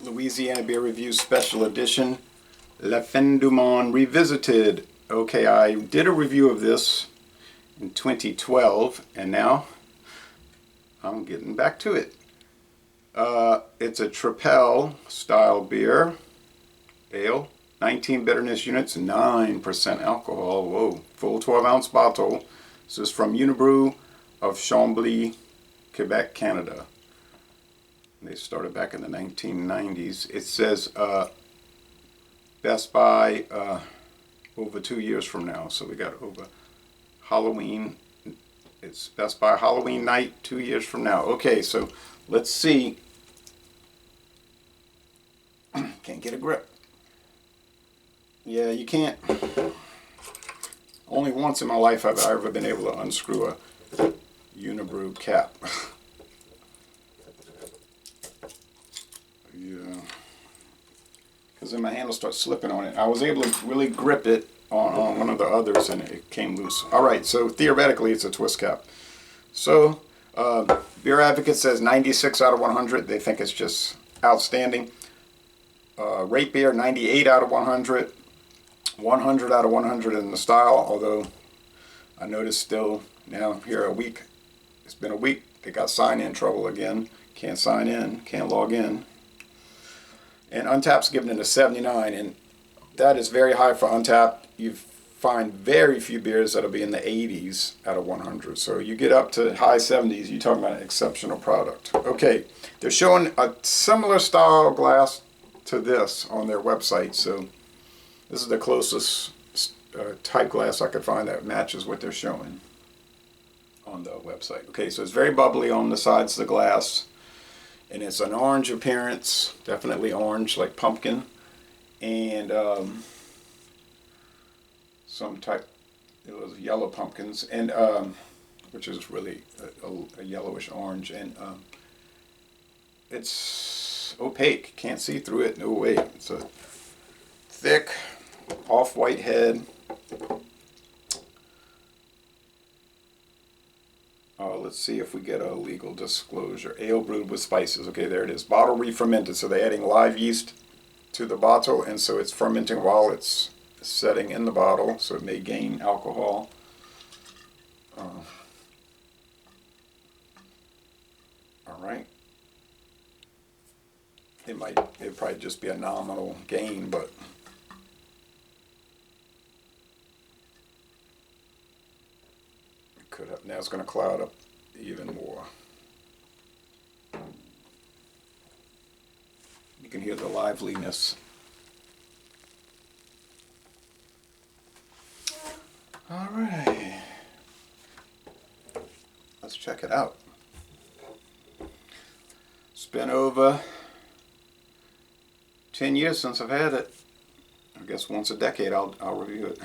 Louisiana Beer Review Special Edition, La Fin du Monde Revisited. Okay, I did a review of this in 2012, and now I'm getting back to it. It's a Tripel style beer, ale, 19 bitterness units, 9% alcohol. Whoa, full 12-ounce bottle. This is from Unibroue of Chambly, Quebec, Canada. They started back in the 1990s. It says Best By over 2 years from now. So we got over Halloween. It's Best By Halloween night 2 years from now. Okay, so let's see. Can't get a grip. Yeah, you can't. Only once in my life have I ever been able to unscrew a Unibroue cap. Yeah, because then my hand will start slipping on it. I was able to really grip it on one of the others and it came loose. Alright, so theoretically it's a twist cap. So, Beer Advocate says 96 out of 100. They think it's just outstanding. Rate Beer 98 out of 100. 100 out of 100 in the style, although I noticed still now here a week. It's been a week. They got sign-in trouble again. Can't sign in, can't log in. And Untapped's giving it a 79, and that is very high for Untapped. You find very few beers that'll be in the 80s out of 100. So you get up to high 70s, you're talking about an exceptional product. Okay, they're showing a similar style glass to this on their website. So this is the closest type glass I could find that matches what they're showing on the website. Okay, so it's very bubbly on the sides of the glass. And it's an orange appearance, definitely orange, like pumpkin, and some type, it was yellow pumpkins, and which is really a yellowish orange, and it's opaque, can't see through it, no way. It's a thick, off-white head. Let's see if we get a legal disclosure. Ale brewed with spices. Okay, there it is. Bottle re-fermented. So they're adding live yeast to the bottle, and so it's fermenting while it's setting in the bottle, so it may gain alcohol. All right. It'd probably just be a nominal gain, but it could have. Now it's going to cloud up even more. You can hear the liveliness. All right, let's check it out. It's been over 10 years since I've had it. I guess once a decade I'll review it.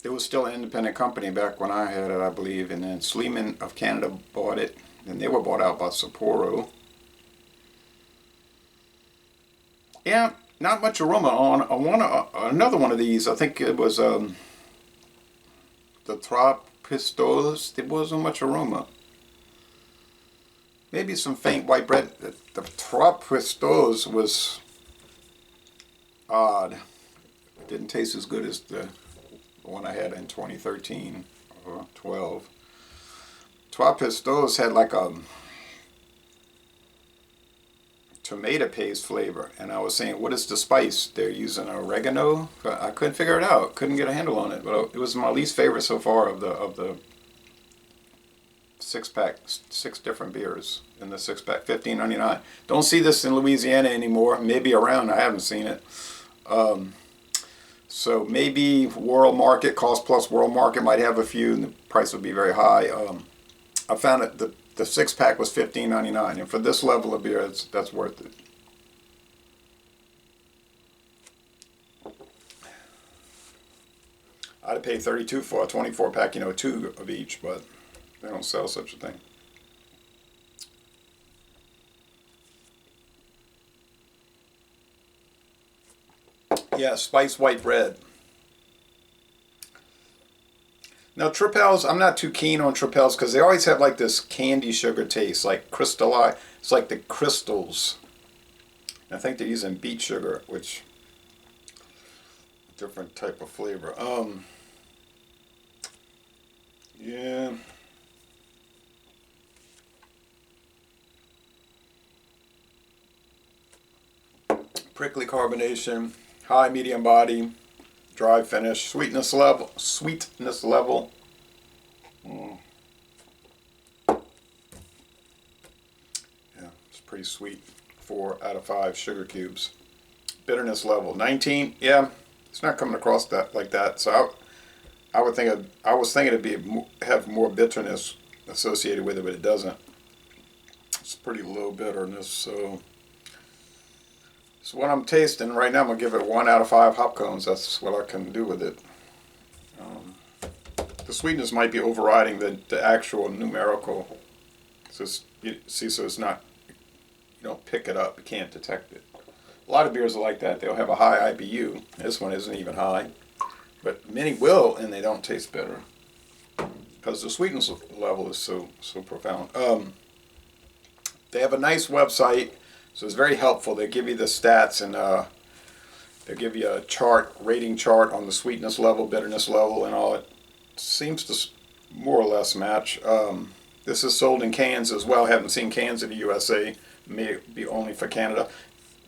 It was still an independent company back when I had it, I believe, and then Sleeman of Canada bought it, and they were bought out by Sapporo. Yeah, not much aroma on another one of these. I think it was the Trois Pistoles. There wasn't much aroma. Maybe some faint white bread. The Trois Pistoles was odd. It didn't taste as good as the one I had in 2013 or 12. Trois Pistoles had like a tomato paste flavor, and I was saying, what is the spice? They're using oregano, but I couldn't figure it out. Couldn't get a handle on it. But it was my least favorite so far of the six-pack, 6 different beers in the 6-pack, $15.99. Don't see this in Louisiana anymore. Maybe around, I haven't seen it. So maybe World Market, Cost Plus World Market might have a few, and the price would be very high. I found that the 6-pack was $15.99, and for this level of beer, that's worth it. I'd have paid $32 for a 24-pack, 2 of each, but they don't sell such a thing. Yeah, spiced white bread. Now tripels, I'm not too keen on tripels because they always have like this candy sugar taste, like crystalline. It's like the crystals. I think they're using beet sugar, which different type of flavor. Yeah. Prickly carbonation, high medium body, dry finish, sweetness level, Mm. Yeah, it's pretty sweet. 4 out of 5 sugar cubes. Bitterness level 19. Yeah, it's not coming across that like that. So I would think I was thinking it'd be have more bitterness associated with it, but it doesn't. It's pretty low bitterness. So what I'm tasting right now, I'm gonna give it 1 out of 5 hop cones. That's what I can do with it. Um, the sweetness might be overriding the actual numerical. So you see, so it's not, you don't pick it up, you can't detect it. A lot of beers are like that. They'll have a high IBU. This one isn't even high, but many will, and they don't taste bitter because the sweetness level is so profound. They have a nice website, so it's very helpful. They give you the stats, and they give you a rating chart on the sweetness level, bitterness level, and all. It seems to more or less match. This is sold in cans as well. Haven't seen cans in the USA. May be only for Canada.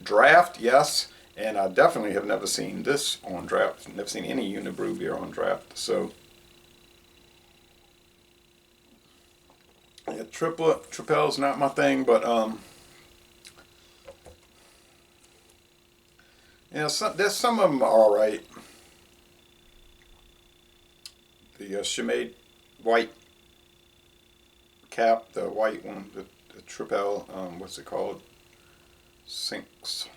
Draft, yes, and I definitely have never seen this on draft. Never seen any Unibroue beer on draft. So, yeah, tripel's not my thing, but yeah, there's some of them are all right. The Chimay white cap, the white one, the tripel, what's it called? Sense.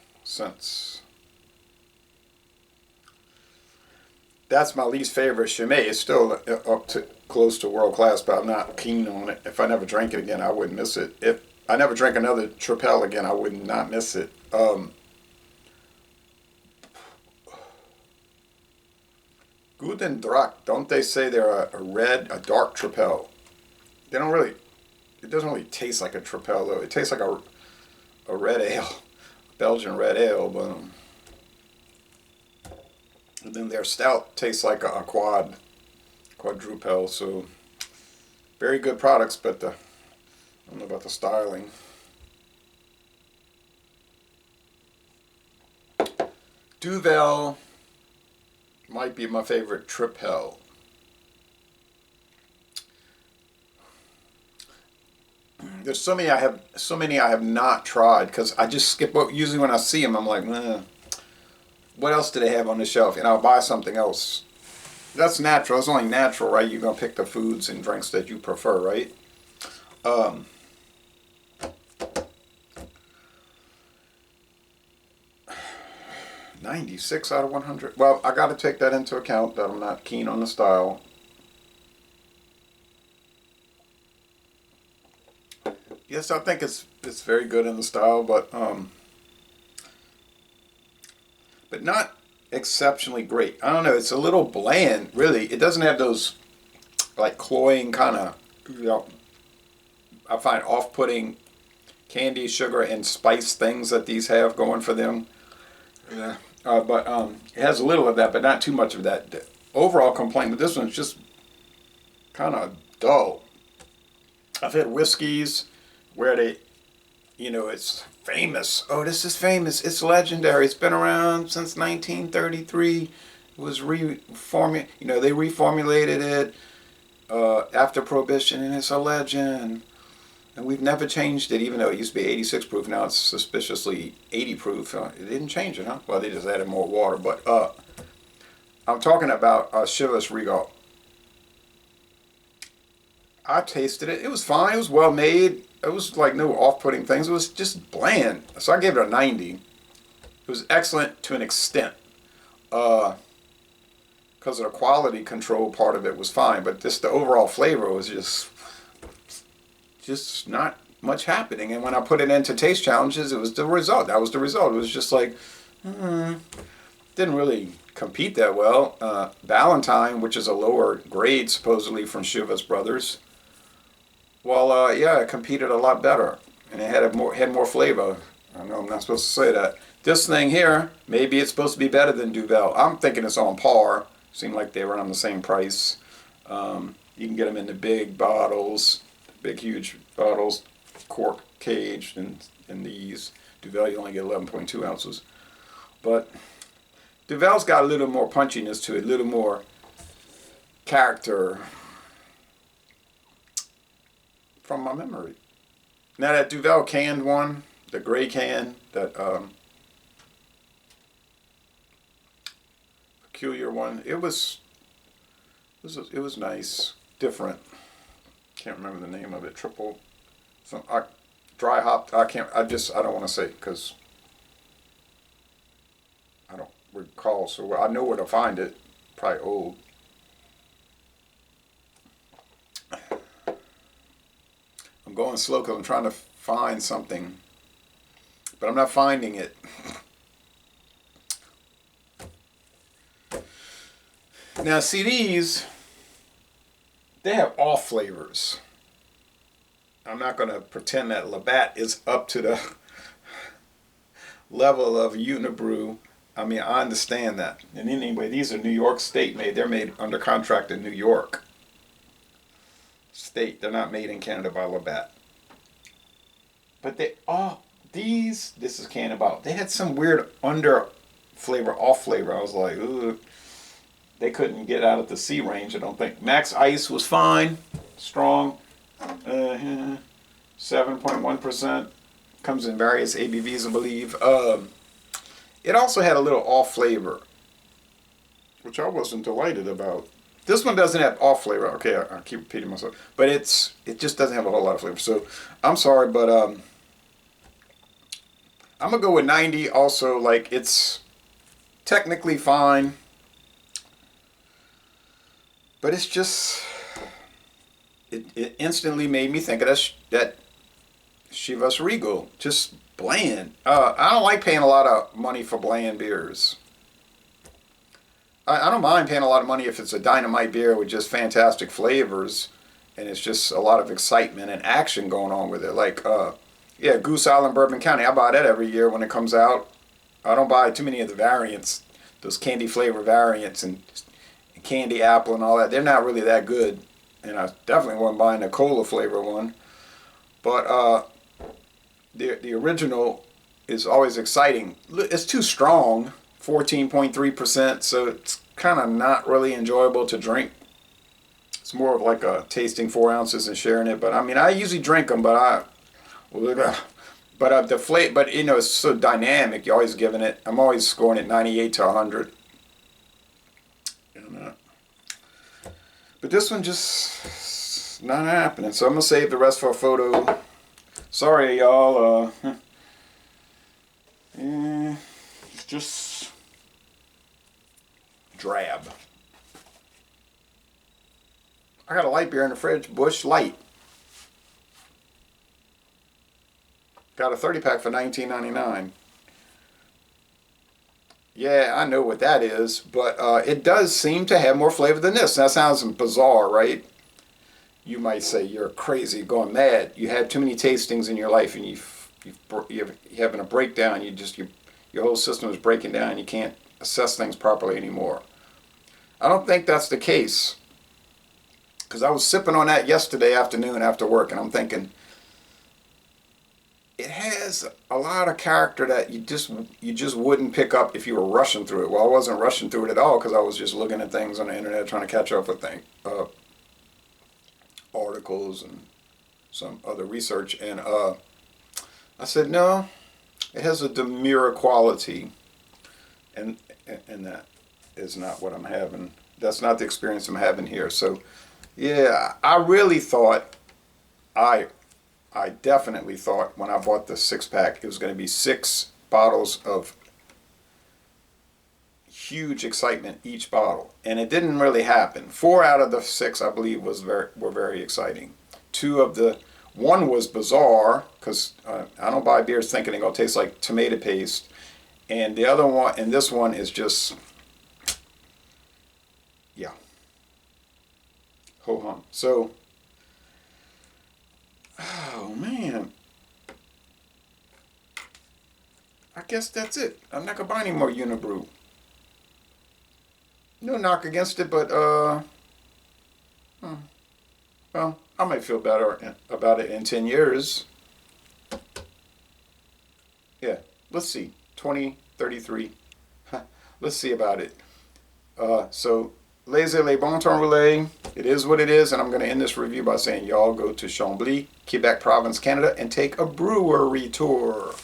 That's my least favorite Chimay. It's still up to close to world class, but I'm not keen on it. If I never drank it again, I wouldn't miss it. If I never drank another tripel again, I would not miss it. Guten Dracht, don't they say they're a dark tripel? They don't really, it doesn't really taste like a tripel though. It tastes like a red ale, Belgian red ale, but and then their stout tastes like a quadruple. So very good products, but I don't know about the styling. Duvel might be my favorite tripel. There's so many I have not tried because I just skip. Usually when I see them, I'm like, what else do they have on the shelf? And I'll buy something else. That's natural. It's only natural, right? You're gonna pick the foods and drinks that you prefer, right? 96 out of 100. Well, I got to take that into account that I'm not keen on the style. Yes, I think it's very good in the style, but not exceptionally great. I don't know. It's a little bland, really. It doesn't have those like cloying kind of, I find off-putting candy, sugar, and spice things that these have going for them. Yeah. But it has a little of that, but not too much of that. The overall complaint with this one's just kind of dull. I've had whiskeys where it's famous. Oh, this is famous. It's legendary. It's been around since 1933. It was they reformulated it after Prohibition, and it's a legend. And we've never changed it, even though it used to be 86 proof. Now it's suspiciously 80 proof. It didn't change it, huh? Well, they just added more water. But I'm talking about Chivas Regal. I tasted it. It was fine. It was well made. It was like no off-putting things. It was just bland. So I gave it a 90. It was excellent to an extent. Because of the quality control part of it was fine. But just the overall flavor was just not much happening. And when I put it into taste challenges, it was the result. That was the result. It was just like, didn't really compete that well. Valentine, which is a lower grade supposedly from Chivas Brothers, well, yeah, it competed a lot better, and it had more flavor. I know I'm not supposed to say that. This thing here, maybe it's supposed to be better than Duvel. I'm thinking it's on par. Seemed like they were on the same price. You can get them in the big bottles, big huge bottles, cork caged, and these. Duvel you only get 11.2 ounces, but Duvel's got a little more punchiness to it, a little more character from my memory. Now that Duvel canned one, the gray can, that peculiar one, it was nice, different. Can't remember the name of it. Triple, some dry hop. I don't want to say because I don't recall. So I know where to find it. Probably old. I'm going slow because I'm trying to find something, but I'm not finding it. Now, see these, they have all flavors. I'm not going to pretend that Labatt is up to the level of Unibroue. I mean, I understand that. And anyway, these are New York State made. They're made under contract in New York State. They're not made in Canada by Labatt. But this is Cannonball. They had some weird under flavor, off flavor. I was like, ugh. They couldn't get out of the C range, I don't think. Max Ice was fine, strong, 7.1%. Comes in various ABVs, I believe. It also had a little off flavor, which I wasn't delighted about. This one doesn't have off flavor. Okay, I keep repeating myself, but it just doesn't have a whole lot of flavor. So I'm sorry, but I'm gonna go with 90. Also, like, it's technically fine. But it's just, it instantly made me think of that Chivas Regal. Just bland. I don't like paying a lot of money for bland beers. I don't mind paying a lot of money if it's a dynamite beer with just fantastic flavors and it's just a lot of excitement and action going on with it. Like, yeah, Goose Island Bourbon County. I buy that every year when it comes out. I don't buy too many of the variants, those candy flavor variants and candy apple and all that. They're not really that good, and I definitely wasn't buying the cola flavor one. But the original is always exciting. It's too strong, 14.3%, so it's kind of not really enjoyable to drink. It's more of like a tasting 4 ounces and sharing it. But I mean, I usually drink them, but the flavor, but you know, it's so dynamic. You're always giving it. I'm always scoring it 98 to 100. But this one just not happening. So I'm gonna save the rest for a photo. Sorry, y'all. It's just drab. I got a light beer in the fridge, Busch Light. Got a 30-pack for $19.99. Yeah, I know what that is, but it does seem to have more flavor than this. That sounds bizarre, right? You might say you're crazy, going mad. You had too many tastings in your life, and you're having a breakdown. Your whole system is breaking down, and you can't assess things properly anymore. I don't think that's the case, because I was sipping on that yesterday afternoon after work, and I'm thinking, it has a lot of character that you just wouldn't pick up if you were rushing through it. Well, I wasn't rushing through it at all because I was just looking at things on the internet trying to catch up with articles and some other research. And I said, no, it has a demure quality, and that is not what I'm having. That's not the experience I'm having here. So, yeah, I really thought I definitely thought when I bought the 6-pack it was going to be 6 bottles of huge excitement each bottle, and it didn't really happen. 4 out of the 6, I believe, were very exciting. One was bizarre because I don't buy beers thinking they're going to taste like tomato paste, And the other one, and this one is just, yeah, ho hum. So, oh man, I guess that's it. I'm not gonna buy any more Unibroue. No knock against it, but well, I might feel better about it in 10 years. Yeah, let's see. 2033. Let's see about it. So, laissez les bon temps rouler. It is what it is, and I'm going to end this review by saying y'all go to Chambly, Quebec province, Canada, and take a brewery tour.